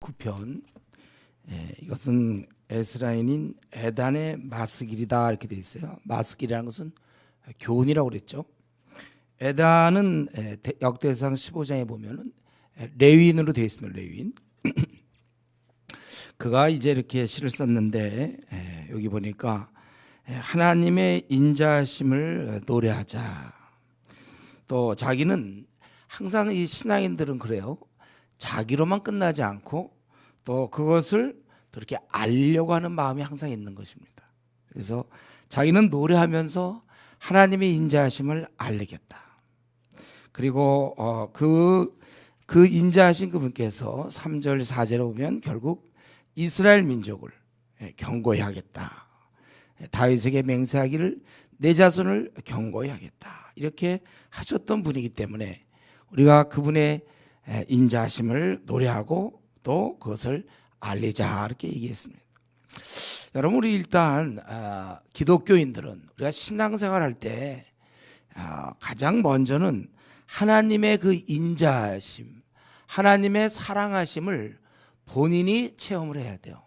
9편. 이것은 에스라인인 에단의 마스길이다 이렇게 되어 있어요. 마스길이라는 것은 교훈이라고 그랬죠. 에단은 역대상 15장에 보면은 레위인으로 되어 있습니다. 레위인. 그가 이제 이렇게 시를 썼는데 여기 보니까 하나님의 인자하심을 노래하자. 또 자기는 항상 이 신앙인들은 그래요. 자기로만 끝나지 않고 또 그것을 또 이렇게 알려고 하는 마음이 항상 있는 것입니다. 그래서 자기는 노래하면서 하나님의 인자하심을 알리겠다. 그리고 그 인자하신 그분께서 3절 4절에 보면 결국 이스라엘 민족을 경고히 하겠다. 다윗에게 맹세하기를 내 자손을 경고히 하겠다. 이렇게 하셨던 분이기 때문에 우리가 그분의 인자하심을 노래하고 또 그것을 알리자 이렇게 얘기했습니다. 여러분, 우리 일단 기독교인들은 우리가 신앙생활 할 때 가장 먼저는 하나님의 그 인자하심, 하나님의 사랑하심을 본인이 체험을 해야 돼요.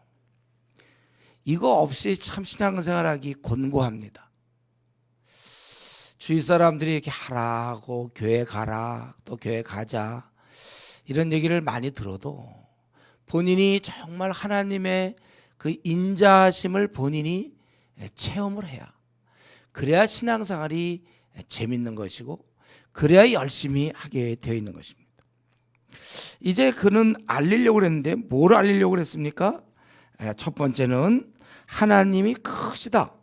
이거 없이 참 신앙생활하기 곤고합니다. 주위 사람들이 이렇게 하라고 교회 가라 또 교회 가자 이런 얘기를 많이 들어도 본인이 정말 하나님의 그 인자하심을 본인이 체험을 해야, 그래야 신앙생활이 재밌는 것이고 그래야 열심히 하게 되어 있는 것입니다. 이제 그는 알리려고 그랬는데 뭘 알리려고 그랬습니까? 첫 번째는 하나님이 크시다.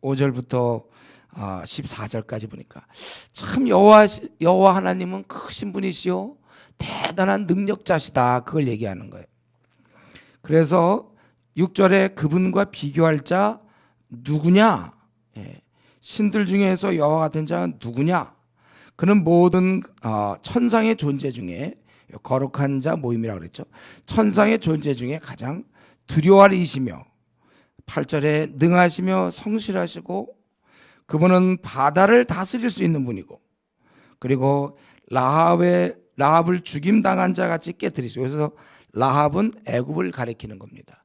5절부터 14절까지 보니까 참 여호와 하나님은 크신 분이시요 대단한 능력자시다. 그걸 얘기하는 거예요. 그래서 6절에 그분과 비교할 자 누구냐? 신들 중에서 여호와 같은 자는 누구냐? 그는 모든 천상의 존재 중에 거룩한 자 모임이라고 그랬죠. 천상의 존재 중에 가장 두려워할 이시며 8절에 능하시며 성실하시고 그분은 바다를 다스릴 수 있는 분이고 그리고 라합을 죽임당한 자같이 깨뜨리시고, 그래서 라합은 애굽을 가리키는 겁니다.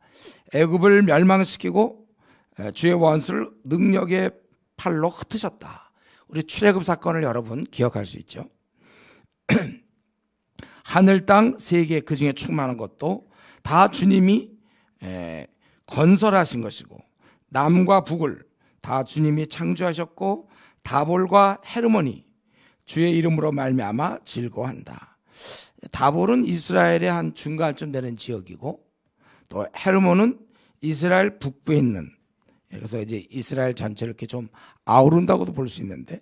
애굽을 멸망시키고 주의 원수를 능력의 팔로 흩으셨다. 우리 출애굽 사건을 여러분 기억할 수 있죠. 하늘 땅 세계 그중에 충만한 것도 다 주님이 건설하신 것이고 남과 북을 다 주님이 창조하셨고 다볼과 헤르몬이 주의 이름으로 말미암아 즐거워한다. 다볼은 이스라엘의 한 중간쯤 되는 지역이고 또 헤르몬은 이스라엘 북부에 있는, 그래서 이제 이스라엘 전체를 이렇게 좀 아우른다고도 볼 수 있는데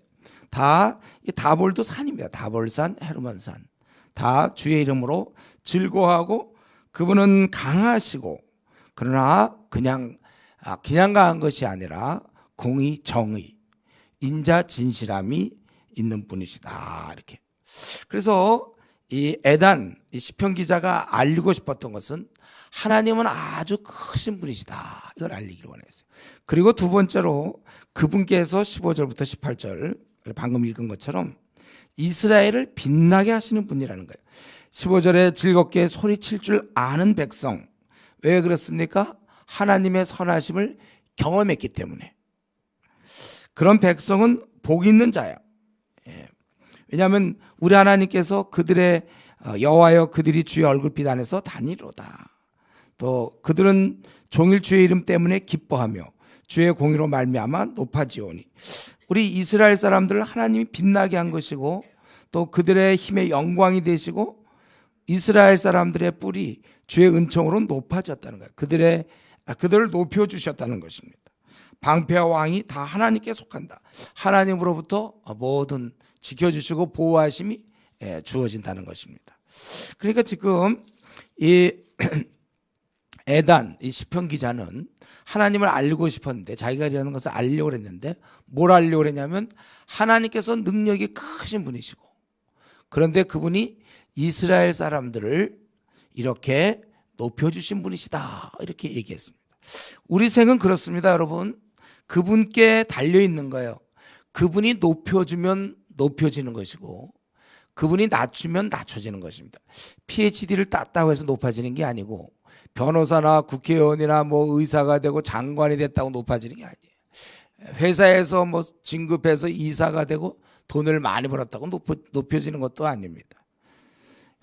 다 다볼도 산입니다. 다볼산, 헤르몬산 다 주의 이름으로 즐거워하고 그분은 강하시고 그러나 그냥 강한 것이 아니라 공의, 정의, 인자, 진실함이 있는 분이시다. 이렇게. 그래서 이 에단, 이 시편 기자가 알리고 싶었던 것은 하나님은 아주 크신 분이시다. 이걸 알리기를 원했어요. 그리고 두 번째로 그분께서 15절부터 18절 방금 읽은 것처럼 이스라엘을 빛나게 하시는 분이라는 거예요. 15절에 즐겁게 소리칠 줄 아는 백성. 왜 그렇습니까? 하나님의 선하심을 경험했기 때문에. 그런 백성은 복 있는 자예요. 왜냐하면 우리 하나님께서 그들의 여호와여 그들이 주의 얼굴빛 안에서 다니로다. 또 그들은 종일 주의 이름 때문에 기뻐하며 주의 공의로 말미암아 높아지오니. 우리 이스라엘 사람들을 하나님이 빛나게 한 것이고 또 그들의 힘의 영광이 되시고 이스라엘 사람들의 뿔이 주의 은총으로 높아졌다는 거예요. 그들을 높여주셨다는 것입니다. 방패와 왕이 다 하나님께 속한다. 하나님으로부터 모든 지켜주시고 보호하심이 주어진다는 것입니다. 그러니까 지금 이 에단, 이 시편 기자는 하나님을 알리고 싶었는데 자기가 이러는 것을 알려고 했는데 뭘 알려고 했냐면 하나님께서 능력이 크신 분이시고 그런데 그분이 이스라엘 사람들을 이렇게 높여주신 분이시다. 이렇게 얘기했습니다. 우리 생은 그렇습니다, 여러분. 그분께 달려있는 거예요. 그분이 높여주면 높여지는 것이고 그분이 낮추면 낮춰지는 것입니다. PhD를 땄다고 해서 높아지는 게 아니고 변호사나 국회의원이나 뭐 의사가 되고 장관이 됐다고 높아지는 게 아니에요. 회사에서 뭐 진급해서 이사가 되고 돈을 많이 벌었다고 높여지는 것도 아닙니다.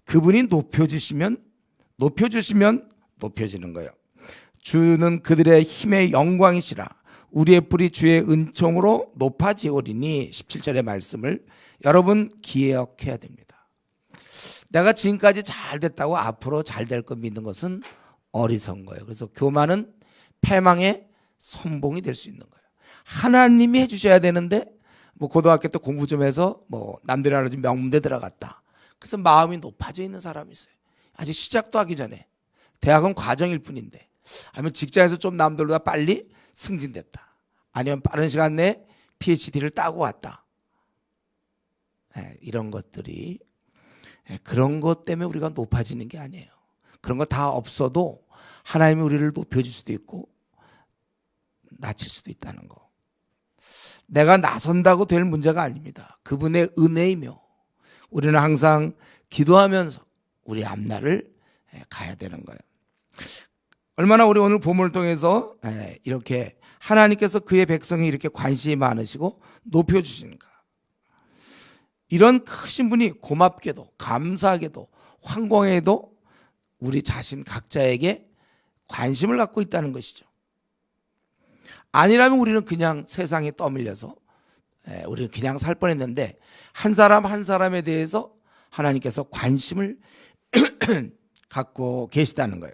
그분이 높여주시면 높여지는 거예요. 주는 그들의 힘의 영광이시라. 우리의 뿔이 주의 은총으로 높아지오리니 17절의 말씀을 여러분 기억해야 됩니다. 내가 지금까지 잘 됐다고 앞으로 잘 될 거 믿는 것은 어리석은 거예요. 그래서 교만은 패망의 선봉이 될 수 있는 거예요. 하나님이 해주셔야 되는데 뭐 고등학교 때 공부 좀 해서 뭐 남들이 알아준 명문대 들어갔다. 그래서 마음이 높아져 있는 사람이 있어요. 아직 시작도 하기 전에. 대학은 과정일 뿐인데. 아니면 직장에서 좀 남들보다 빨리 승진됐다. 아니면 빠른 시간 내에 PhD를 따고 왔다. 이런 것들이 그런 것 때문에 우리가 높아지는 게 아니에요. 그런 거 다 없어도 하나님이 우리를 높여줄 수도 있고 낮출 수도 있다는 거. 내가 나선다고 될 문제가 아닙니다. 그분의 은혜이며 우리는 항상 기도하면서 우리 앞날을 가야 되는 거예요. 얼마나 우리 오늘 본문을 통해서 이렇게 하나님께서 그의 백성이 이렇게 관심이 많으시고 높여주시는가. 이런 크신 분이 고맙게도 감사하게도 황공에도 우리 자신 각자에게 관심을 갖고 있다는 것이죠. 아니라면 우리는 그냥 세상에 떠밀려서 우리는 그냥 살 뻔했는데 한 사람 한 사람에 대해서 하나님께서 관심을 갖고 계시다는 거예요.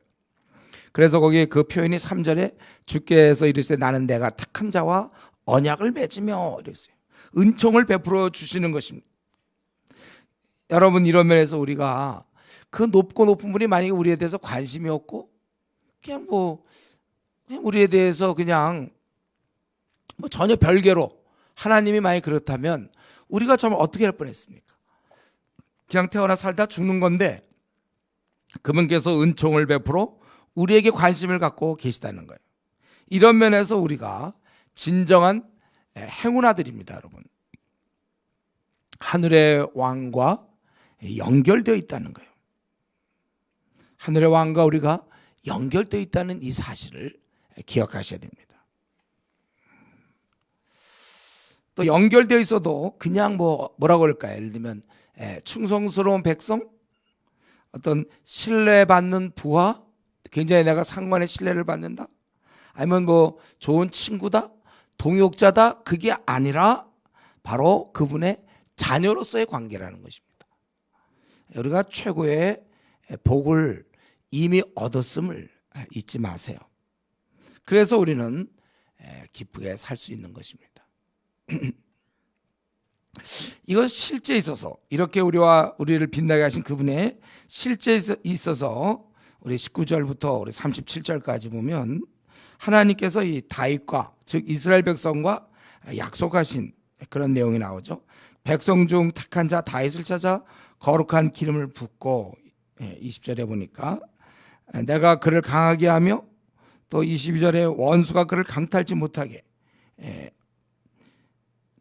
그래서 거기에 그 표현이 3절에 주께서 이르시되 나는 내가 택한 자와 언약을 맺으며 이랬어요. 은총을 베풀어 주시는 것입니다. 여러분 이런 면에서 우리가 그 높고 높은 분이 만약에 우리에 대해서 관심이 없고 그냥 우리에 대해서 그냥 전혀 별개로 하나님이 만약에 그렇다면 우리가 정말 어떻게 할 뻔했습니까? 그냥 태어나 살다 죽는 건데 그분께서 은총을 베풀어 우리에게 관심을 갖고 계시다는 거예요. 이런 면에서 우리가 진정한 행운아들입니다, 여러분. 하늘의 왕과 연결되어 있다는 거예요. 하늘의 왕과 우리가 연결되어 있다는 이 사실을 기억하셔야 됩니다. 또 연결되어 있어도 그냥 뭐라고 할까요? 예를 들면 충성스러운 백성, 어떤 신뢰받는 부하, 굉장히 내가 상관의 신뢰를 받는다. 아니면 좋은 친구다, 동역자다. 그게 아니라 바로 그분의 자녀로서의 관계라는 것입니다. 우리가 최고의 복을 이미 얻었음을 잊지 마세요. 그래서 우리는 기쁘게 살 수 있는 것입니다. 이것 실제 있어서 이렇게 우리를 빛나게 하신 그분의 실제 있어서 우리 19절부터 우리 37절까지 보면 하나님께서 이 다윗과 즉 이스라엘 백성과 약속하신 그런 내용이 나오죠. 백성 중 택한 자 다윗을 찾아 거룩한 기름을 붓고 20절에 보니까 내가 그를 강하게 하며 또 22절에 원수가 그를 강탈지 못하게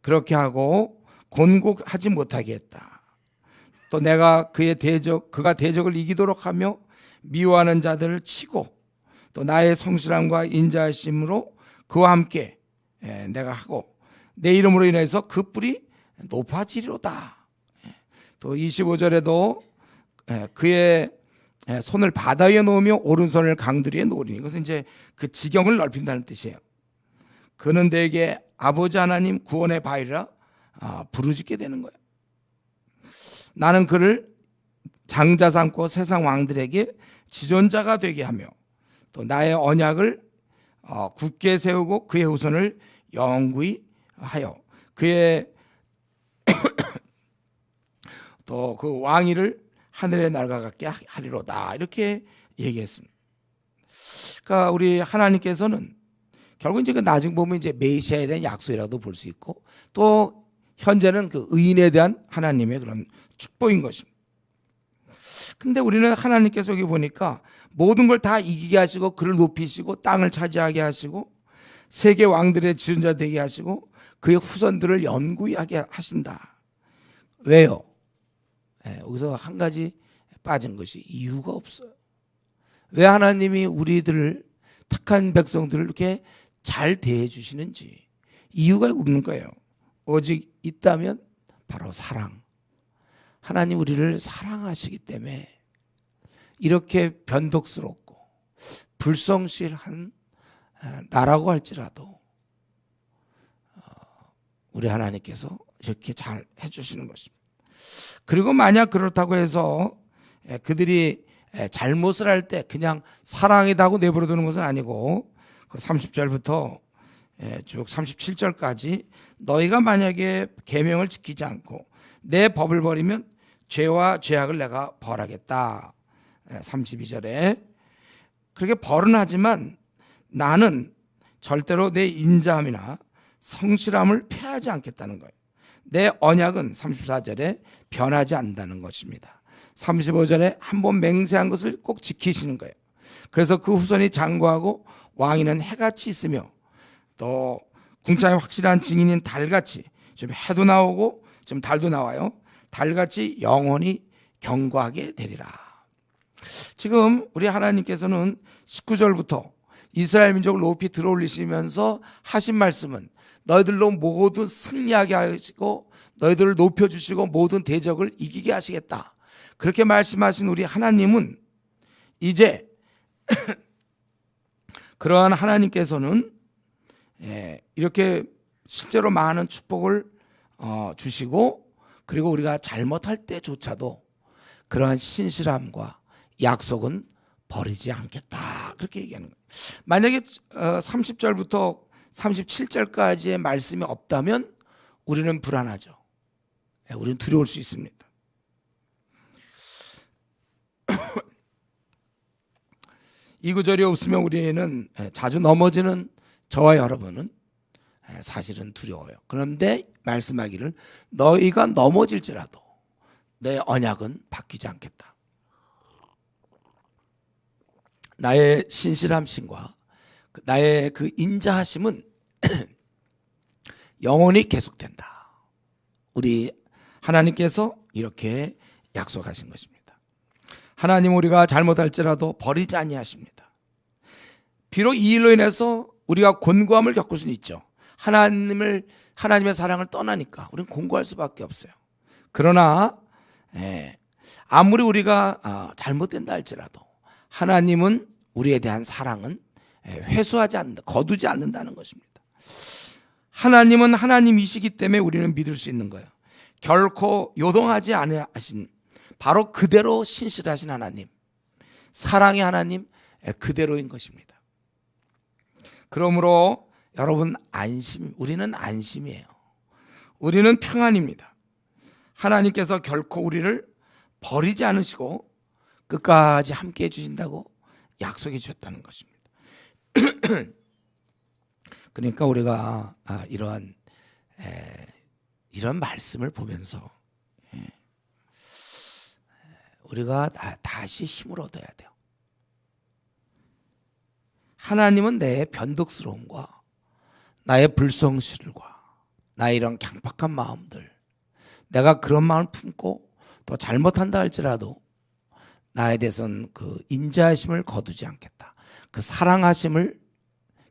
그렇게 하고 곤곡하지 못하게 했다. 또 내가 그가 대적을 이기도록 하며 미워하는 자들을 치고 또 나의 성실함과 인자하심으로 그와 함께 내가 하고 내 이름으로 인해서 그 뿔이 높아지리로다. 또 25절에도 그의 손을 바다 위에 놓으며 오른손을 강들 위에 놓으리니 이것은 이제 그 지경을 넓힌다는 뜻이에요. 그는 내게 아버지 하나님 구원의 바위라 부르짖게 되는 거예요. 나는 그를 장자 삼고 세상 왕들에게 지존자가 되게 하며 또 나의 언약을 굳게 세우고 그의 후손을 영구히 하여 그의 또 그 왕위를 하늘의 날과 같게 하리로다. 이렇게 얘기했습니다. 그러니까 우리 하나님께서는 결국 이제 그 나중 보면 이제 메시아에 대한 약속이라도 볼 수 있고 또 현재는 그 의인에 대한 하나님의 그런 축복인 것입니다. 근데 우리는 하나님께서 여기 보니까 모든 걸 다 이기게 하시고 그를 높이시고 땅을 차지하게 하시고 세계 왕들의 지존자 되게 하시고 그의 후손들을 영구히 하게 하신다. 왜요? 여기서 한 가지 빠진 것이 이유가 없어요. 왜 하나님이 우리들을 택한 백성들을 이렇게 잘 대해 주시는지 이유가 없는 거예요. 오직 있다면 바로 사랑. 하나님 우리를 사랑하시기 때문에 이렇게 변덕스럽고 불성실한 나라고 할지라도 우리 하나님께서 이렇게 잘 해주시는 것입니다. 그리고 만약 그렇다고 해서 그들이 잘못을 할 때 그냥 사랑이다 하고 내버려 두는 것은 아니고 30절부터 쭉 37절까지 너희가 만약에 계명을 지키지 않고 내 법을 버리면 죄와 죄악을 내가 벌하겠다. 32절에 그렇게 벌은 하지만 나는 절대로 내 인자함이나 성실함을 폐하지 않겠다는 거예요. 내 언약은 34절에 변하지 않는다는 것입니다. 35절에 한번 맹세한 것을 꼭 지키시는 거예요. 그래서 그 후손이 장구하고 왕위는 해같이 있으며 또 궁창의 확실한 증인인 달같이, 좀 해도 나오고 좀 달도 나와요. 달같이 영원히 경고하게 되리라. 지금 우리 하나님께서는 19절부터 이스라엘 민족을 높이 들어올리시면서 하신 말씀은 너희들로 모든 승리하게 하시고 너희들을 높여주시고 모든 대적을 이기게 하시겠다. 그렇게 말씀하신 우리 하나님은 이제 그러한 하나님께서는 이렇게 실제로 많은 축복을 주시고 그리고 우리가 잘못할 때조차도 그러한 신실함과 약속은 버리지 않겠다. 그렇게 얘기하는 거예요. 만약에 30절부터 37절까지의 말씀이 없다면 우리는 불안하죠. 우리는 두려울 수 있습니다. 이 구절이 없으면 우리는 자주 넘어지는 저와 여러분은 사실은 두려워요. 그런데 말씀하기를 너희가 넘어질지라도 내 언약은 바뀌지 않겠다. 나의 신실함심과 나의 그 인자하심은 영원히 계속된다. 우리 하나님께서 이렇게 약속하신 것입니다. 하나님 우리가 잘못할지라도 버리지 아니하십니다. 비록 이 일로 인해서 우리가 곤고함을 겪을 수는 있죠. 하나님의 사랑을 떠나니까 우리는 곤고할 수밖에 없어요. 그러나 아무리 우리가 잘못된다 할지라도 하나님은 우리에 대한 사랑은 회수하지 않는다, 거두지 않는다는 것입니다. 하나님은 하나님이시기 때문에 우리는 믿을 수 있는 거예요. 결코 요동하지 않으신 바로 그대로 신실하신 하나님, 사랑의 하나님 그대로인 것입니다. 그러므로 여러분 우리는 안심이에요. 우리는 평안입니다. 하나님께서 결코 우리를 버리지 않으시고 끝까지 함께 해주신다고 약속해 주셨다는 것입니다. 그러니까 우리가 이런 말씀을 보면서 우리가 다시 힘을 얻어야 돼요. 하나님은 내 변덕스러움과 나의 불성실과 나의 이런 강팍한 마음들, 내가 그런 마음을 품고 더 잘못한다 할지라도 나에 대해서는 그 인자하심을 거두지 않겠다. 그 사랑하심을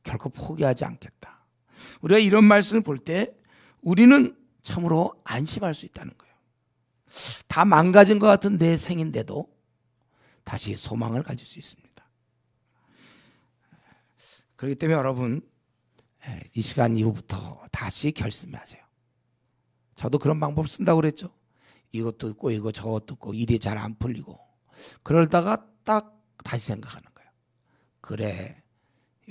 결코 포기하지 않겠다. 우리가 이런 말씀을 볼 때 우리는 참으로 안심할 수 있다는 거예요. 다 망가진 것 같은 내 생인데도 다시 소망을 가질 수 있습니다. 그렇기 때문에 여러분 이 시간 이후부터 다시 결심하세요. 저도 그런 방법 쓴다고 그랬죠. 이것도 있고 이거 저것도 있고 일이 잘 안 풀리고 그러다가 딱 다시 생각하는 거예요. 그래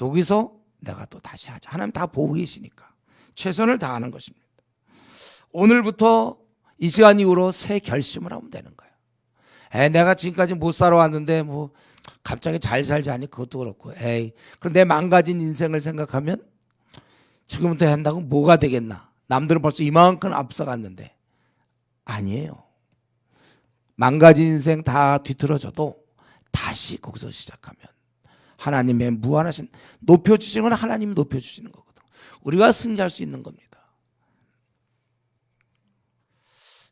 여기서 내가 또 다시 하자. 하나님 다 보고 계시니까 최선을 다하는 것입니다. 오늘부터 이 시간 이후로 새 결심을 하면 되는 거예요. 내가 지금까지 못 살아왔는데 뭐 갑자기 잘 살자니 그것도 그렇고 그럼 내 망가진 인생을 생각하면 지금부터 한다고 뭐가 되겠나. 남들은 벌써 이만큼 앞서갔는데 아니에요. 망가진 인생 다 뒤틀어져도 다시 거기서 시작하면 하나님의 무한하신 높여주시는 건 하나님이 높여주시는 거거든. 우리가 승리할 수 있는 겁니다.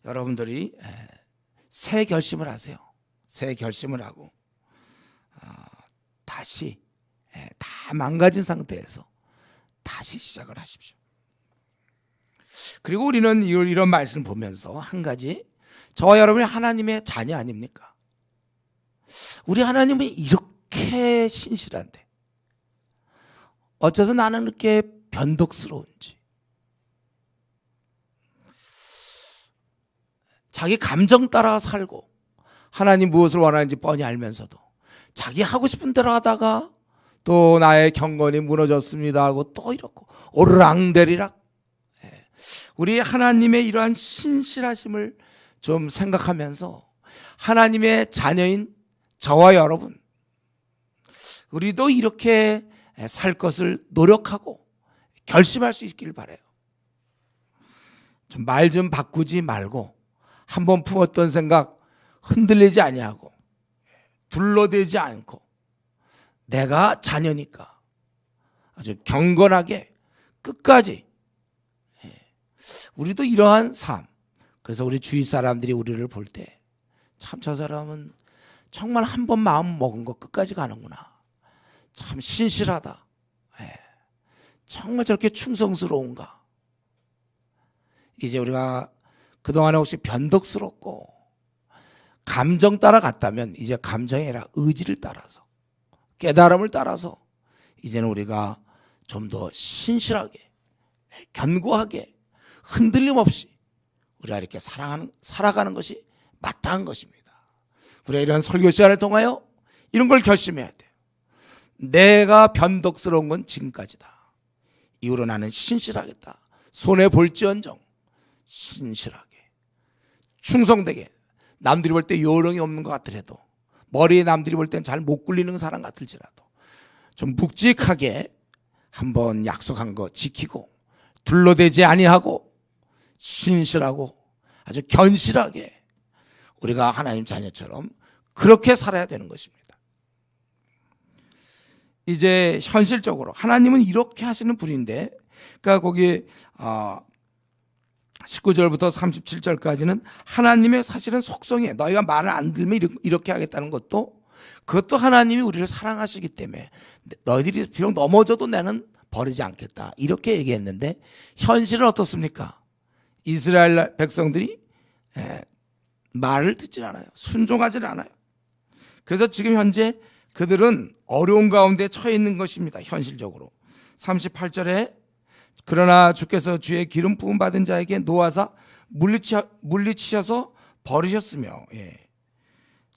여러분들이 새 결심을 하세요. 새 결심을 하고 다시 다 망가진 상태에서 다시 시작을 하십시오. 그리고 우리는 이런 말씀을 보면서 한 가지, 저와 여러분이 하나님의 자녀 아닙니까? 우리 하나님은 이렇게 신실한데 어째서 나는 이렇게 변덕스러운지, 자기 감정 따라 살고 하나님 무엇을 원하는지 뻔히 알면서도 자기 하고 싶은 대로 하다가 또 나의 경건이 무너졌습니다 하고 또 이렇고 오르락내리락. 우리 하나님의 이러한 신실하심을 좀 생각하면서 하나님의 자녀인 저와 여러분, 우리도 이렇게 살 것을 노력하고 결심할 수 있길 바라요. 좀 말 좀 바꾸지 말고 한번 품었던 생각 흔들리지 아니하고 둘러대지 않고 내가 자녀니까 아주 경건하게 끝까지, 우리도 이러한 삶. 그래서 우리 주위 사람들이 우리를 볼 때 참 저 사람은 정말 한 번 마음 먹은 거 끝까지 가는구나, 참 신실하다, 정말 저렇게 충성스러운가. 이제 우리가 그동안에 혹시 변덕스럽고 감정 따라 갔다면 이제 감정이 아니라 의지를 따라서, 깨달음을 따라서 이제는 우리가 좀 더 신실하게, 견고하게, 흔들림 없이 우리가 이렇게 살아가는 것이 마땅한 것입니다. 우리가 이런 설교 시간을 통하여 이런 걸 결심해야 돼요. 내가 변덕스러운 건 지금까지다. 이후로 나는 신실하겠다. 손해볼지언정 신실하게, 충성되게, 남들이 볼 때 요령이 없는 것 같더라도, 머리에 남들이 볼 땐 잘 못 굴리는 사람 같을지라도 좀 묵직하게 한번 약속한 거 지키고 둘러대지 아니하고 신실하고 아주 견실하게 우리가 하나님 자녀처럼 그렇게 살아야 되는 것입니다. 이제 현실적으로 하나님은 이렇게 하시는 분인데, 그러니까 거기 19절부터 37절까지는 하나님의 사실은 속성이에요. 너희가 말을 안 들으면 이렇게 하겠다는 것도, 그것도 하나님이 우리를 사랑하시기 때문에 너희들이 비록 넘어져도 나는 버리지 않겠다 이렇게 얘기했는데, 현실은 어떻습니까? 이스라엘 백성들이 말을 듣질 않아요. 순종하질 않아요. 그래서 지금 현재 그들은 어려운 가운데 처해 있는 것입니다. 현실적으로 38절에 그러나 주께서 주의 기름 부음 받은 자에게 놓아사 물리치셔서 버리셨으며,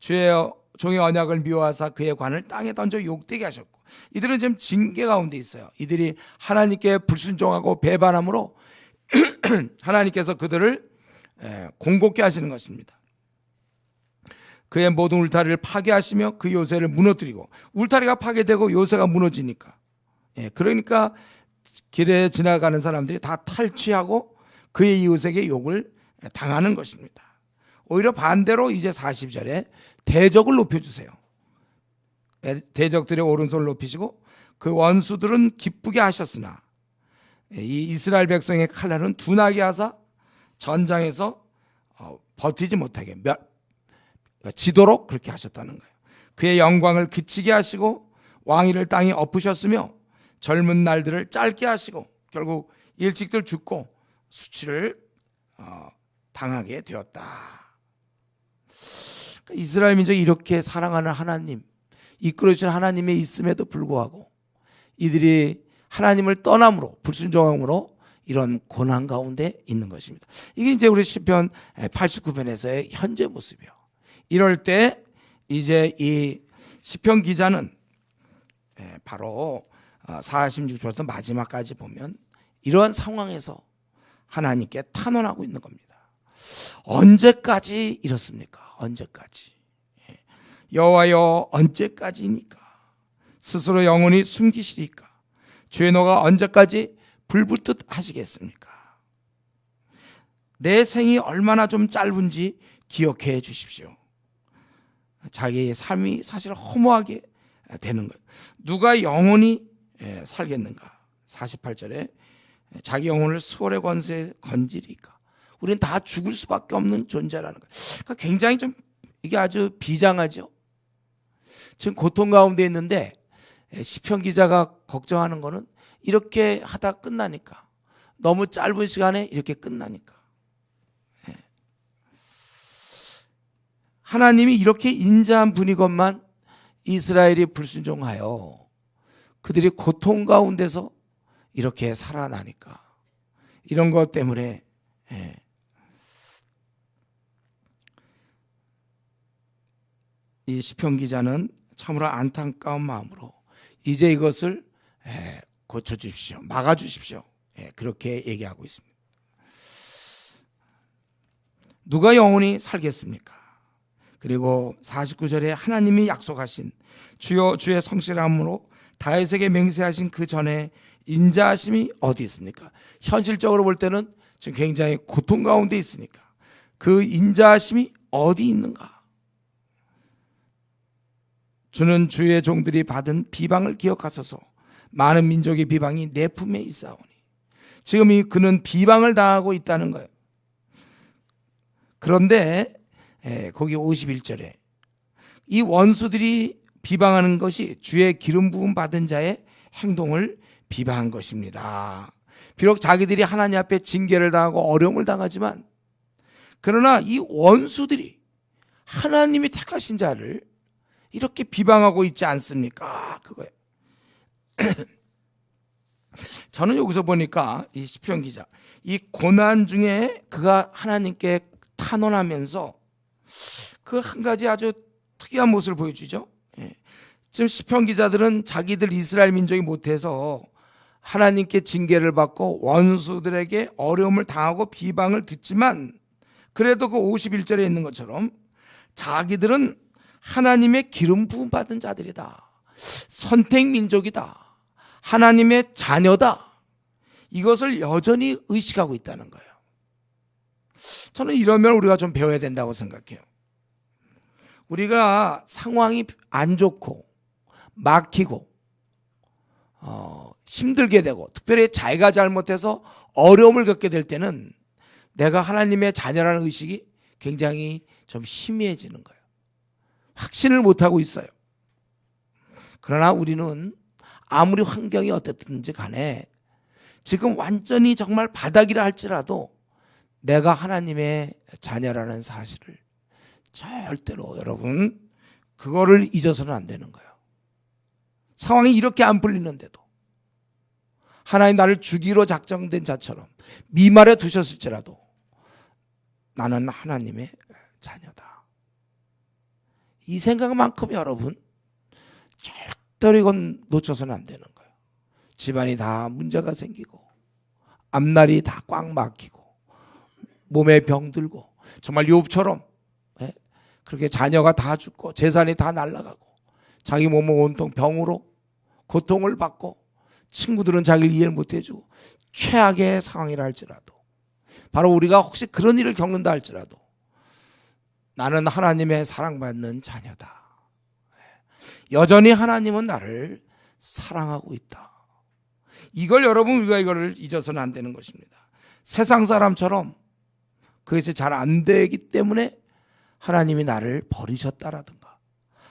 주의 종의 언약을 미워하사 그의 관을 땅에 던져 욕되게 하셨고, 이들은 지금 징계 가운데 있어요. 이들이 하나님께 불순종하고 배반함으로 하나님께서 그들을 공곡케 하시는 것입니다. 그의 모든 울타리를 파괴하시며 그 요새를 무너뜨리고, 울타리가 파괴되고 요새가 무너지니까, 그러니까 길에 지나가는 사람들이 다 탈취하고 그의 이웃에게 욕을 당하는 것입니다. 오히려 반대로 이제 40절에 대적을 높여주세요. 대적들의 오른손을 높이시고 그 원수들은 기쁘게 하셨으나 이 이스라엘 백성의 칼날은 둔하게 하사 전장에서 버티지 못하게 지도록 그렇게 하셨다는 거예요. 그의 영광을 그치게 하시고 왕위를 땅에 엎으셨으며 젊은 날들을 짧게 하시고 결국 일찍들 죽고 수치를 당하게 되었다. 이스라엘 민족이 이렇게 사랑하는 하나님, 이끌어주신 하나님이 있음에도 불구하고 이들이 하나님을 떠남으로, 불순종함으로 이런 고난 가운데 있는 것입니다. 이게 이제 우리 시편 89편에서의 현재 모습이에요. 이럴 때 이제 이 시편 기자는 바로 46절부터 마지막까지 보면 이러한 상황에서 하나님께 탄원하고 있는 겁니다. 언제까지 이렇습니까? 언제까지? 여호와여 언제까지입니까? 스스로 영원히 숨기시리까? 주의 노가 언제까지 불붙듯 하시겠습니까? 내 생이 얼마나 좀 짧은지 기억해 주십시오. 자기의 삶이 사실 허무하게 되는 거예요. 누가 영원히 살겠는가? 48절에 자기 영혼을 수월의 권세에 건지리까? 우리는 다 죽을 수밖에 없는 존재라는 거예요. 그러니까 굉장히 좀 이게 아주 비장하죠. 지금 고통 가운데 있는데 시편 기자가 걱정하는 거는 이렇게 하다 끝나니까, 너무 짧은 시간에 이렇게 끝나니까. 하나님이 이렇게 인자한 분이건만 이스라엘이 불순종하여 그들이 고통 가운데서 이렇게 살아나니까, 이런 것 때문에 이 시편 기자는 참으로 안타까운 마음으로 이제 이것을 고쳐주십시오, 막아주십시오, 그렇게 얘기하고 있습니다. 누가 영원히 살겠습니까? 그리고 49절에 하나님이 약속하신 주여 주의 성실함으로 다윗에게 맹세하신 그 전에 인자하심이 어디 있습니까? 현실적으로 볼 때는 지금 굉장히 고통 가운데 있으니까 그 인자하심이 어디 있는가? 주는 주의 종들이 받은 비방을 기억하소서. 많은 민족의 비방이 내 품에 있사오니. 지금 그는 비방을 당하고 있다는 거예요. 그런데 거기 51절에 이 원수들이 비방하는 것이 주의 기름 부음 받은 자의 행동을 비방한 것입니다. 비록 자기들이 하나님 앞에 징계를 당하고 어려움을 당하지만, 그러나 이 원수들이 하나님이 택하신 자를 이렇게 비방하고 있지 않습니까? 그거예요. 저는 여기서 보니까 이 시편 기자, 이 고난 중에 그가 하나님께 탄원하면서 그 한 가지 아주 특이한 모습을 보여주죠. 지금 시편 기자들은 자기들 이스라엘 민족이 못해서 하나님께 징계를 받고 원수들에게 어려움을 당하고 비방을 듣지만, 그래도 그 51절에 있는 것처럼 자기들은 하나님의 기름 부음 받은 자들이다, 선택 민족이다, 하나님의 자녀다, 이것을 여전히 의식하고 있다는 거예요. 저는 이러면 우리가 좀 배워야 된다고 생각해요. 우리가 상황이 안 좋고 막히고 힘들게 되고, 특별히 자기가 잘못해서 어려움을 겪게 될 때는 내가 하나님의 자녀라는 의식이 굉장히 좀 희미해지는 거예요. 확신을 못하고 있어요. 그러나 우리는 아무리 환경이 어떻든지 간에 지금 완전히 정말 바닥이라 할지라도 내가 하나님의 자녀라는 사실을 절대로, 여러분, 그거를 잊어서는 안 되는 거예요. 상황이 이렇게 안 풀리는데도 하나님 나를 죽이러 작정된 자처럼 미말에 두셨을지라도 나는 하나님의 자녀다, 이 생각만큼 여러분 절대로 이건 놓쳐서는 안 되는 거예요. 집안이 다 문제가 생기고 앞날이 다 꽉 막히고 몸에 병들고 정말 욥처럼 그렇게 자녀가 다 죽고 재산이 다 날아가고 자기 몸은 온통 병으로 고통을 받고 친구들은 자기를 이해를 못해주고 최악의 상황이라 할지라도, 바로 우리가 혹시 그런 일을 겪는다 할지라도 나는 하나님의 사랑받는 자녀다, 여전히 하나님은 나를 사랑하고 있다, 이걸 여러분 우리가 이거를 잊어서는 안 되는 것입니다. 세상 사람처럼 그것이 잘 안 되기 때문에 하나님이 나를 버리셨다라든가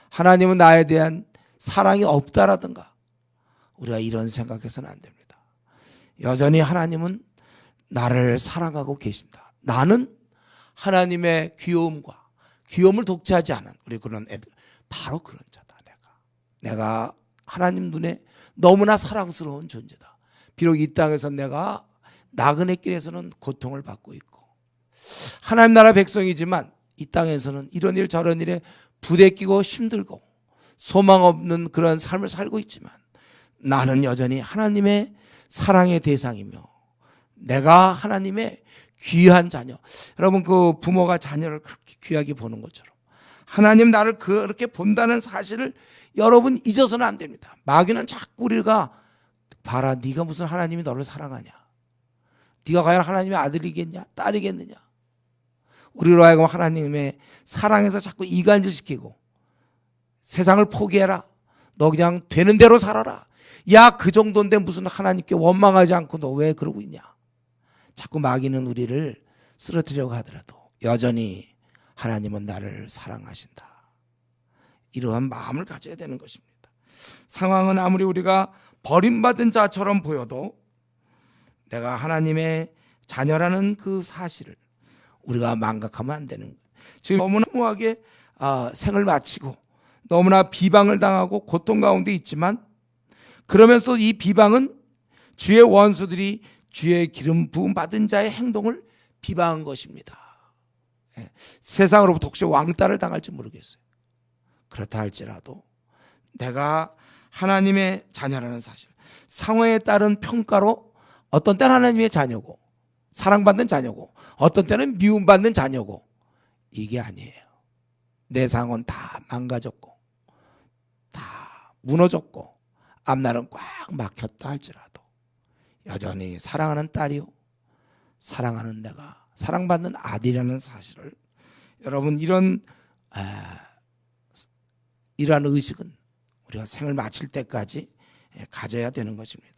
하나님은 나에 대한 사랑이 없다라든가 우리가 이런 생각해서는 안 됩니다. 여전히 하나님은 나를 사랑하고 계신다. 나는 하나님의 귀여움을 독차하지 않은 우리 그런 애들, 바로 그런 자다. 내가 하나님 눈에 너무나 사랑스러운 존재다. 비록 이 땅에서 내가 나그네 길에서는 고통을 받고 있고 하나님 나라 백성이지만 이 땅에서는 이런 일 저런 일에 부대끼고 힘들고 소망 없는 그런 삶을 살고 있지만 나는 여전히 하나님의 사랑의 대상이며 내가 하나님의 귀한 자녀. 여러분, 그 부모가 자녀를 그렇게 귀하게 보는 것처럼 하나님 나를 그렇게 본다는 사실을 여러분 잊어서는 안 됩니다. 마귀는 자꾸 우리가 봐라, 네가 무슨 하나님이 너를 사랑하냐, 네가 과연 하나님의 아들이겠냐 딸이겠느냐, 우리로 하여금 하나님의 사랑에서 자꾸 이간질시키고 세상을 포기해라, 너 그냥 되는 대로 살아라, 야 그 정도인데 무슨 하나님께 원망하지 않고 너 왜 그러고 있냐, 자꾸 마귀는 우리를 쓰러뜨리려고 하더라도 여전히 하나님은 나를 사랑하신다, 이러한 마음을 가져야 되는 것입니다. 상황은 아무리 우리가 버림받은 자처럼 보여도 내가 하나님의 자녀라는 그 사실을 우리가 망각하면 안 되는 거예요. 지금 너무나 무하게 생을 마치고 너무나 비방을 당하고 고통 가운데 있지만, 그러면서 이 비방은 주의 원수들이 주의 기름 부음 받은 자의 행동을 비방한 것입니다. 세상으로부터 혹시 왕따를 당할지 모르겠어요. 그렇다 할지라도 내가 하나님의 자녀라는 사실, 상황에 따른 평가로 어떤 때는 하나님의 자녀고 사랑받는 자녀고 어떤 때는 미움받는 자녀고, 이게 아니에요. 내 상황은 다 망가졌고 다 무너졌고 앞날은 꽉 막혔다 할지라도 여전히 사랑하는 딸이요, 사랑하는 내가 사랑받는 아들이라는 사실을, 여러분 이러한 의식은 우리가 생을 마칠 때까지 가져야 되는 것입니다.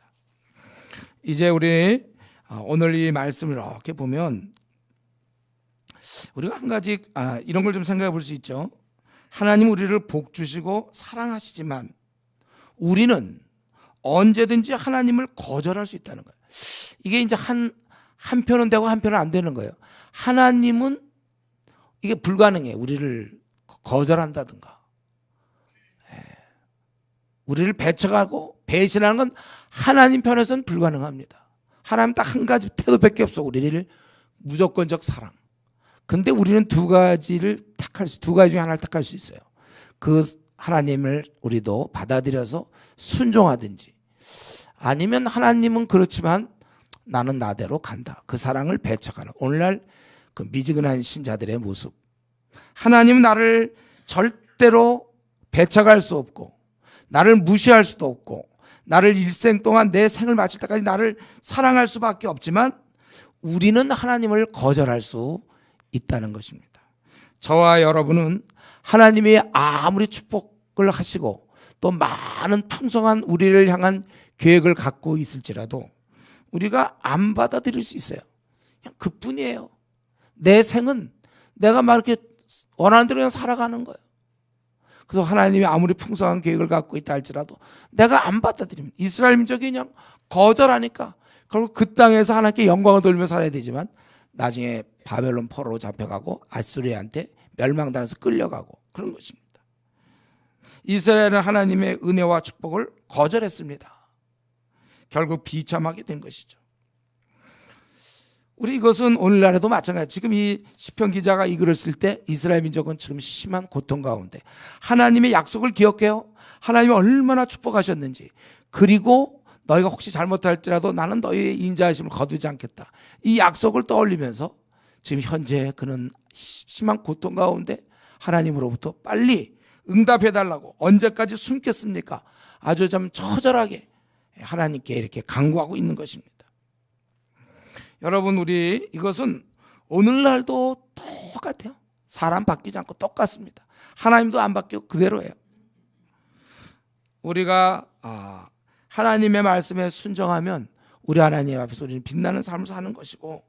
이제 우리 오늘 이 말씀을 이렇게 보면 우리가 한 가지 이런 걸 좀 생각해 볼 수 있죠. 하나님 우리를 복 주시고 사랑하시지만 우리는 언제든지 하나님을 거절할 수 있다는 거예요. 이게 이제 한편은 되고 한편은 안 되는 거예요. 하나님은 이게 불가능해요. 우리를 거절한다든가 우리를 배척하고 배신하는 건 하나님 편에서는 불가능합니다. 하나님 딱 한 가지 태도밖에 없어. 우리를 무조건적 사랑. 근데 우리는 두 가지 중에 하나를 택할 수 있어요. 그 하나님을 우리도 받아들여서 순종하든지, 아니면 하나님은 그렇지만 나는 나대로 간다. 그 사랑을 배척하는 오늘날 그 미지근한 신자들의 모습. 하나님은 나를 절대로 배척할 수 없고 나를 무시할 수도 없고 나를 일생 동안 내 생을 마칠 때까지 나를 사랑할 수밖에 없지만 우리는 하나님을 거절할 수 있다는 것입니다. 저와 여러분은 하나님이 아무리 축복을 하시고 또 많은 풍성한 우리를 향한 계획을 갖고 있을지라도 우리가 안 받아들일 수 있어요. 그냥 그뿐이에요. 내 생은 내가 막 이렇게 원하는 대로 그냥 살아가는 거예요. 그래서 하나님이 아무리 풍성한 계획을 갖고 있다 할지라도 내가 안 받아들이면, 이스라엘 민족이 그냥 거절하니까 결국 그 땅에서 하나님께 영광을 돌리며 살아야 되지만 나중에 바벨론 포로로 잡혀가고 아수리한테 멸망당해서 끌려가고 그런 것입니다. 이스라엘은 하나님의 은혜와 축복을 거절했습니다. 결국 비참하게 된 것이죠. 우리 이것은 오늘날에도 마찬가지. 지금 이 시편 기자가 이 글을 쓸 때 이스라엘 민족은 지금 심한 고통 가운데 하나님의 약속을 기억해요. 하나님이 얼마나 축복하셨는지, 그리고 너희가 혹시 잘못할지라도 나는 너희의 인자하심을 거두지 않겠다, 이 약속을 떠올리면서 지금 현재 그는 심한 고통 가운데 하나님으로부터 빨리 응답해달라고, 언제까지 숨겠습니까? 아주 좀 처절하게 하나님께 이렇게 간구하고 있는 것입니다. 여러분, 우리 이것은 오늘날도 똑같아요. 사람 바뀌지 않고 똑같습니다. 하나님도 안 바뀌고 그대로예요. 우리가 하나님의 말씀에 순종하면 우리 하나님 앞에서 우리는 빛나는 삶을 사는 것이고,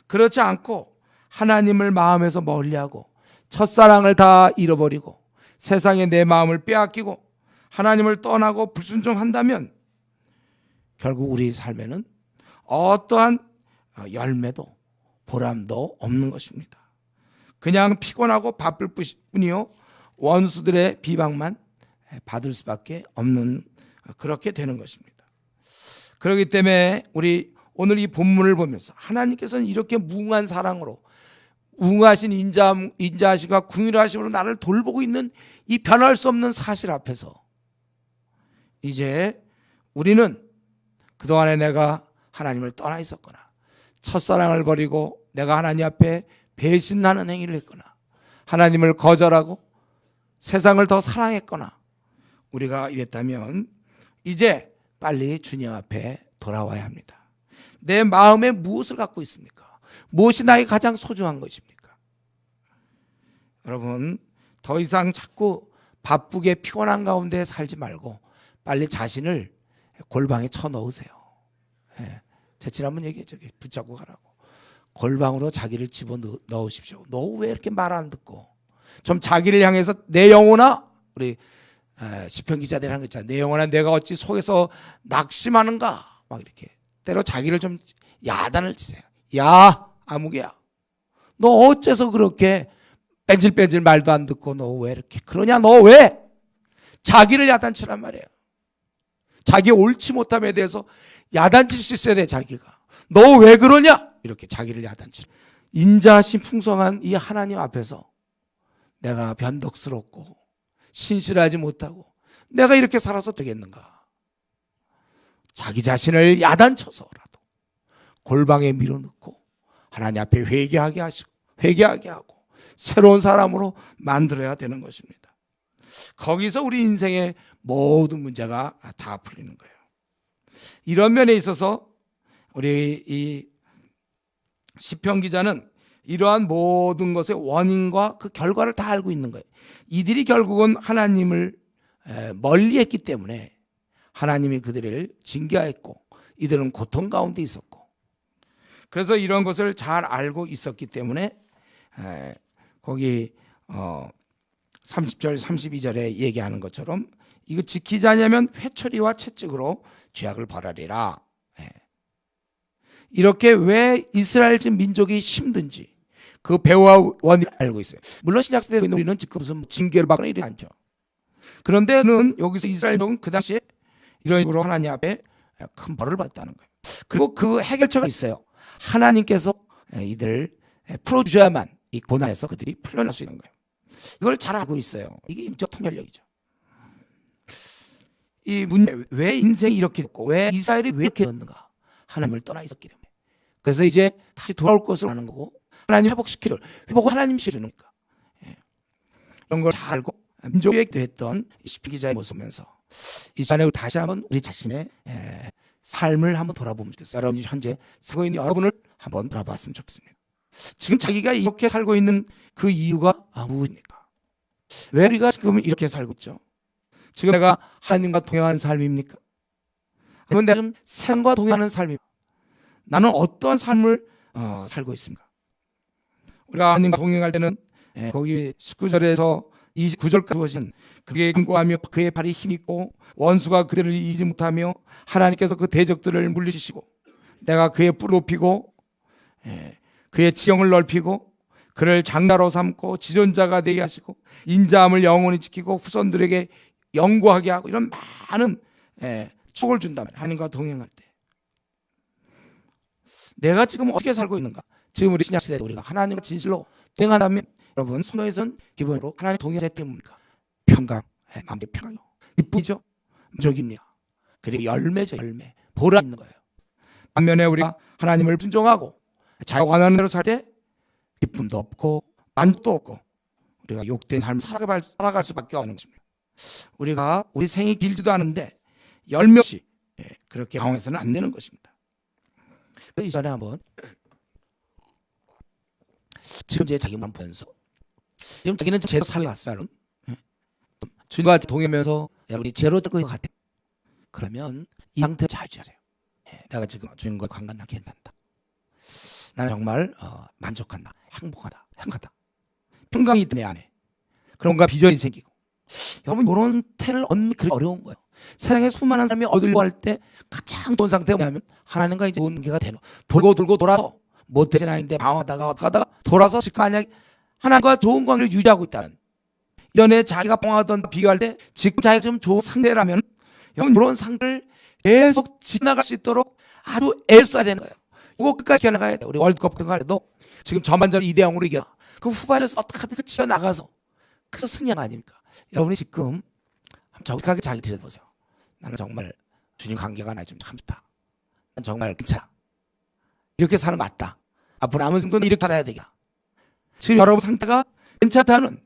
그렇지 않고 하나님을 마음에서 멀리하고 첫사랑을 다 잃어버리고 세상에 내 마음을 빼앗기고 하나님을 떠나고 불순종한다면 결국 우리 삶에는 어떠한 열매도 보람도 없는 것입니다. 그냥 피곤하고 바쁠 뿐이요 원수들의 비방만 받을 수밖에 없는, 그렇게 되는 것입니다. 그렇기 때문에 우리 오늘 이 본문을 보면서 하나님께서는 이렇게 무궁한 사랑으로, 무궁하신 인자하심과 궁휼하심으로 나를 돌보고 있는 이 변할 수 없는 사실 앞에서 이제 우리는 그동안에 내가 하나님을 떠나 있었거나 첫사랑을 버리고 내가 하나님 앞에 배신하는 행위를 했거나 하나님을 거절하고 세상을 더 사랑했거나 우리가 이랬다면 이제 빨리 주님 앞에 돌아와야 합니다. 내 마음에 무엇을 갖고 있습니까? 무엇이 나에게 가장 소중한 것입니까? 여러분, 더 이상 자꾸 바쁘게 피곤한 가운데 살지 말고 빨리 자신을 골방에 쳐넣으세요. 제 지난번 얘기했죠. 붙잡고 가라고. 골방으로 자기를 집어넣으십시오. 너 왜 이렇게 말 안 듣고? 좀 자기를 향해서 내 영혼아, 우리 시편 기자들이 하는 거 있잖아요. 내 영혼아 내가 어찌 속에서 낙심하는가 막 이렇게 때로 자기를 좀 야단을 치세요. 야 아무개야 너 어째서 그렇게 뺀질뺀질 말도 안 듣고 너 왜 이렇게 그러냐 너 왜 자기를 야단치란 말이에요. 자기 옳지 못함에 대해서 야단칠 수 있어야 돼. 자기가 너 왜 그러냐 이렇게 자기를 야단치. 인자하신 풍성한 이 하나님 앞에서 내가 변덕스럽고 신실하지 못하고 내가 이렇게 살아서 되겠는가. 자기 자신을 야단쳐서라도 골방에 밀어넣고 하나님 앞에 회개하게 하고 새로운 사람으로 만들어야 되는 것입니다. 거기서 우리 인생의 모든 문제가 다 풀리는 거예요. 이런 면에 있어서 우리 이 시편 기자는 이러한 모든 것의 원인과 그 결과를 다 알고 있는 거예요. 이들이 결국은 하나님을 멀리했기 때문에 하나님이 그들을 징계했고 이들은 고통 가운데 있었고 그래서 이런 것을 잘 알고 있었기 때문에 거기 30절 32절에 얘기하는 것처럼 이거 지키지 않으면 회초리와 채찍으로 죄악을 벌하리라. 이렇게 왜 이스라엘 민족이 힘든지 그 배후와 원인을 알고 있어요. 물론 신약시대에 우리는 지금 무슨 징계를 받거나 이러지 않죠. 그런데는 여기서 이스라엘은 그 당시에 이런 식으로 하나님 앞에 큰 벌을 받았다는 거예요. 그리고 그 해결처가 있어요. 하나님께서 이들을 풀어주셔야만 이 고난에서 그들이 풀려날 수 있는 거예요. 이걸 잘 알고 있어요. 이게 인적 통찰력이죠. 이 문제, 왜 인생이 이렇게 됐고 왜 이스라엘이 왜 이렇게 됐는가. 하나님을 떠나 있었기 때문에. 그래서 이제 다시 돌아올 것을 하는 거고 하나님 회복을 하나님이 시켜주니까. 이런 걸 잘 알고 민족에 했던 시편 기자의 모습면서 이 시간에 다시 한번 우리 자신의 삶을 한번 돌아보면 좋겠어요. 여러분이 현재 살고 있는 여러분을 한번 돌아봤으면 좋겠습니다. 지금 자기가 이렇게 살고 있는 그 이유가 무엇입니까? 왜 우리가 지금 이렇게 살고 있죠? 지금 내가 하나님과 동행하는 삶입니까? 아니면 내가 좀 세상과 동행하는 삶입니까? 나는 어떤 삶을 살고 있습니까? 우리가 하나님과 동행할 때는 거기 19절에서 29절까지 보시면 그의 견고하며 그의 발이 힘있고 원수가 그들을 이기지 못하며 하나님께서 그 대적들을 물리치시고 내가 그의 뿔을 높이고 그의 지형을 넓히고 그를 장나로 삼고 지존자가 되게 하시고 인자함을 영원히 지키고 후손들에게 영구하게 하고 이런 많은 축복을 준다면 하나님과 동행할 때 내가 지금 어떻게 살고 있는가? 지금 우리 신약시대에 우리가 하나님과 진실로 동행한다면 여러분 손에선 기본으로 하나님 동행할 때 뭡니까? 평강, 마음의 평강이요. 기쁨이죠. 만족입니다. 그리고 열매죠. 열매. 보람 있는 거예요. 반면에 우리가 하나님을 순종하고 자기가 원하는 대로 살 때 기쁨도 없고 만족도 없고 우리가 욕된 삶을 살아갈 수밖에 없는 것입니다. 우리가 우리 생이 길지도 않은데 열매 없이 그렇게 방황해서는 안 되는 것입니다. 이 전에 한번 지금 제 자기만 보면서 지금 자기는 제로 삶에 왔어요. 주님과 동행하면서 여러분이 제로 될 것 같아요. 그러면 이 상태 잘 유지하세요. 내가 지금 주님과 관계나 괜찮다. 나는 정말 만족한다, 행복하다. 평강이 내 안에. 그런가 비전이 생기고. 여러분 이런 상태를 얻는 게 어려운 거예요. 세상에 수많은 사람이 얻으려고 할 때 가장 좋은 상태가 뭐냐면 하나님과 이제 관계가 되는 돌고 돌아서 못되진 않은데 방황하다가 가다가 돌아서 지금 만약에 하나님과 좋은 관계를 유지하고 있다는 이전에 자기가 방황하던 비교할 때 지금 자기가 좀 좋은 상태라면 여러분 이런 상태를 계속 지나갈 수 있도록 아주 애를 써야 되는 거예요. 이거 끝까지 지나가야 돼요. 우리 월드컵 등할 때도 지금 전반전 2대0으로 이겨. 그 후반에서 어떻게든 치어나가서 그래서 승리한 아닙니까? 여러분이 지금 정직하게 자기 들여다보세요. 나는 정말 주님 관계가 나 좀 참 좋다. 난 정말 괜찮아. 이렇게 사는 맞다. 앞으로 남은 생도는 이렇게 살아야 되겠다. 지금 여러분 상태가 괜찮다는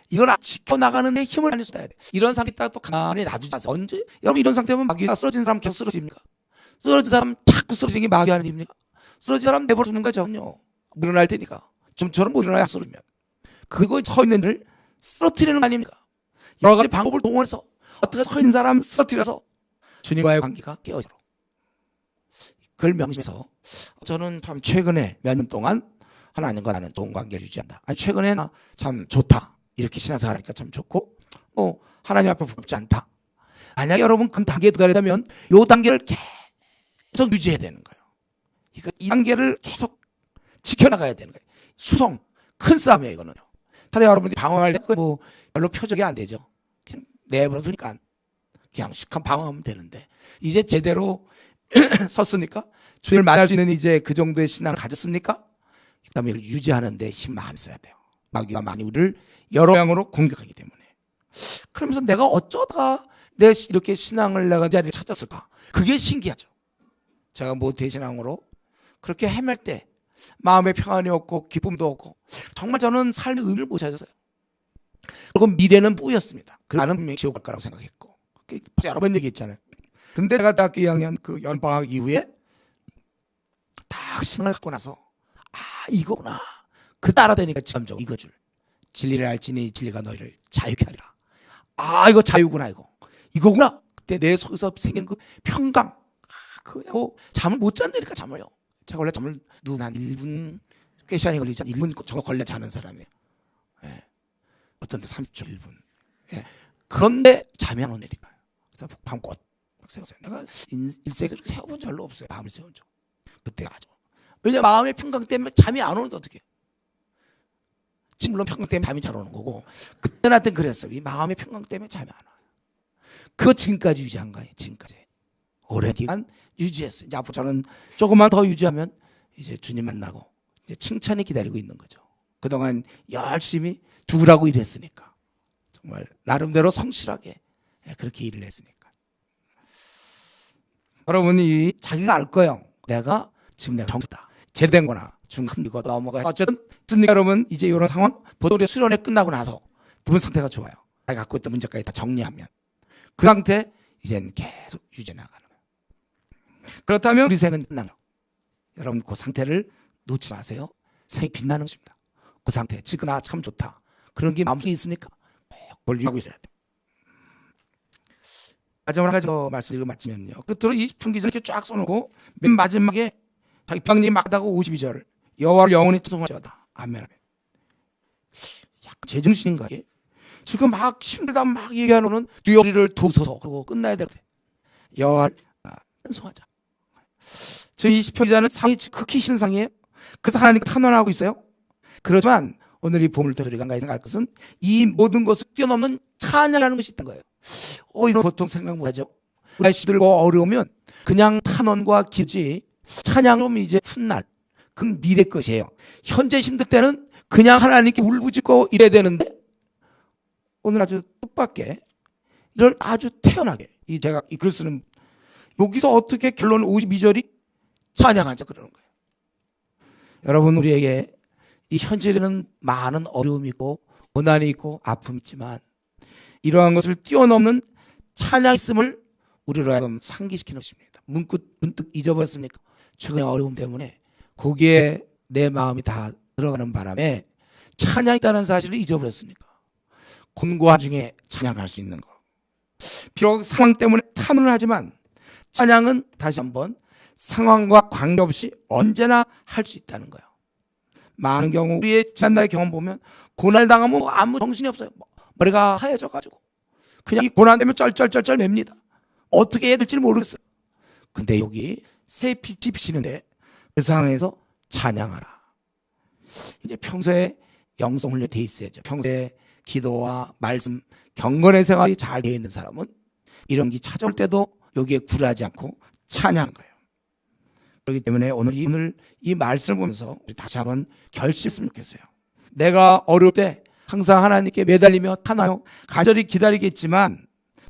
이걸 지켜나가는 데 힘을 많이 써야 돼. 이런 상태 있다가 또 가만히 놔두지 마세요. 언제? 여러분 이런 상태면 마귀가 쓰러진 사람 계속 쓰러집니까? 쓰러진 사람 자꾸 쓰러지는 게 마귀 하는 일입니까? 쓰러진 사람 내버려 두는 거죠. 일어날 테니까. 좀처럼 못 일어나야 쓰러지면. 그거 서 있는 들 쓰러뜨리는 거 아닙니까? 여러 가지 방법을 동원해서 어떻게 서 있는 사람 쓰러뜨려서 주님과의 관계가 깨어지도록. 그걸 명심해서 저는 참 최근에 몇 년 동안 하나님과 나는 좋은 관계를 유지한다. 아니 최근에 나 참 좋다. 이렇게 신앙생활하니까 참 좋고 하나님 앞에 부끄럽지 않다. 만약 여러분 그 단계에 도달하면 이 단계를 계속 유지해야 되는 거예요. 이 단계를 계속 지켜나가야 되는 거예요. 수송, 큰 싸움이에요, 이거는요. 다들 여러분들이 방황할 때 별로 표적이 안 되죠. 그냥 내버려두니까 그냥 시간 방황하면 되는데, 이제 제대로 섰습니까? 주님을 만날 수 있는 이제 그 정도의 신앙을 가졌습니까? 그 다음에 이걸 유지하는데 힘 많이 써야 돼요. 마귀가 많이 우리를 여러 방향으로 공격하기 때문에. 그러면서 내가 어쩌다가 내 이렇게 신앙을 내가 자리를 찾았을까? 그게 신기하죠. 제가 대신앙으로 그렇게 헤맬 때 마음의 평안이 없고 기쁨도 없고 정말 저는 삶의 의미를 못 찾았어요. 그리고 미래는 뿌였습니다. 나는 분명히 지옥 갈 거라고 생각했고, 여러 번 얘기했잖아요. 근데 제가 대학교 2학년 그 연방학 이후에 딱 신앙을 갖고 나서 이거구나. 그 따라다니까 점점 이거줄. 진리를 알지니 진리가 너희를 자유케 하리라. 이거 자유구나. 이거구나. 그때 내 속에서 생긴 그 평강. 잠을 못 잔다니까 잠을요. 제가 원래 잠을 한 1분 꽤 시간이 걸리죠. 1분 저거 걸려 자는 사람이에요. 예. 어떤 데 30초 1분. 예. 그런데 잠이 안 오니까요. 그래서 밤꽃 세웠어요. 내가 일생에서 세워본 적 별로 없어요. 마음을 세운 적. 그때가 아주. 왜냐면 마음의 평강 때문에 잠이 안 오는데 어떻게? 지금 물론 평강 때문에 잠이 잘 오는 거고, 그때 나한테는 그랬어요. 이 마음의 평강 때문에 잠이 안 와요. 그거 지금까지 유지한 거예요. 지금까지 오랜 기간 유지했어요. 이제 앞으로 저는 조금만 더 유지하면 이제 주님 만나고 이제 칭찬이 기다리고 있는 거죠. 그동안 열심히 죽으라고 일했으니까, 정말 나름대로 성실하게 그렇게 일을 했으니까. 여러분이 자기가 알 거예요. 내가 정답다. 제대된 거나 중간 이거 넘어가요. 어쨌든 여러분 이제 이런 상황 보도리 수련회 끝나고 나서 기분 상태가 좋아요. 내가 갖고 있던 문제까지 다 정리하면 그 상태 이제는 계속 유지해 나가는 거예요. 그렇다면 우리 생은 끝나요. 여러분 그 상태를 놓지 마세요. 생이 빛나는 것입니다. 그 상태 지금 나 참 좋다. 그런 게 마음속에 있으니까 그걸 유지하고 있어야 돼요. 마지막으로 한 가지 더 말씀드리고 마치면요. 끝으로 20분 기준을 이렇게 쫙 써놓고 맨 마지막에 자기 방님 막다고 52절 여호와를 영원히 찬송하시다. 아멘. 약간 제정신인가 이게? 지금 막 힘들다 막 얘기하는 주여 우리를 도우소서 그러고 끝나야 될 때 여호와를 찬송하자. 지금 20편 기자는 상이 극히 싫은 상이에요. 그래서 하나님께 탄원하고 있어요. 그렇지만 오늘 이 보물 때 우리가 생각할 것은 이 모든 것을 뛰어넘는 찬양이라는 것이 있던 거예요. 이런 보통 생각 못하죠. 우리가 시들고 어려우면 그냥 탄원과 기지 찬양은 이제 훗날 그건 미래 것이에요. 현재 힘들 때는 그냥 하나님께 울부짖고 이래야 되는데, 오늘 아주 뜻밖의 이걸 아주 태연하게 제가 이 글 쓰는 여기서 어떻게 결론 52절이 찬양하자 그러는 거예요. 여러분 우리에게 이 현실에는 많은 어려움이 있고 고난이 있고 아픔이 있지만 이러한 것을 뛰어넘는 찬양이 있음을 우리로 하여금 상기시키는 것입니다. 문득 잊어버렸습니까? 최근의 어려움 때문에 거기에 내 마음이 다 들어가는 바람에 찬양이 있다는 사실을 잊어버렸습니까? 곤고한 중에 찬양할 수 있는 것. 비록 상황 때문에 탄원을 하지만 찬양은 다시 한번 상황과 관계없이 언제나 할 수 있다는 거예요. 많은 경우 우리의 지난날의 경험 보면 고난을 당하면 아무 정신이 없어요. 머리가 하얘져가지고 그냥 이 고난되면 쩔쩔쩔쩔 맵니다. 어떻게 해야 될지 모르겠어요. 근데 여기 새 빛이 비치는데 그 상황에서 찬양하라. 이제 평소에 영성 훈련이 돼 있어야죠. 평소에 기도와 말씀, 경건의 생활이 잘 되어 있는 사람은 이런 게 찾아올 때도 여기에 굴하지 않고 찬양한 거예요. 그렇기 때문에 오늘 이 말씀을 보면서 우리 다시 한번 결심했으면 좋겠어요. 내가 어려울 때 항상 하나님께 매달리며 타나요. 간절히 기다리겠지만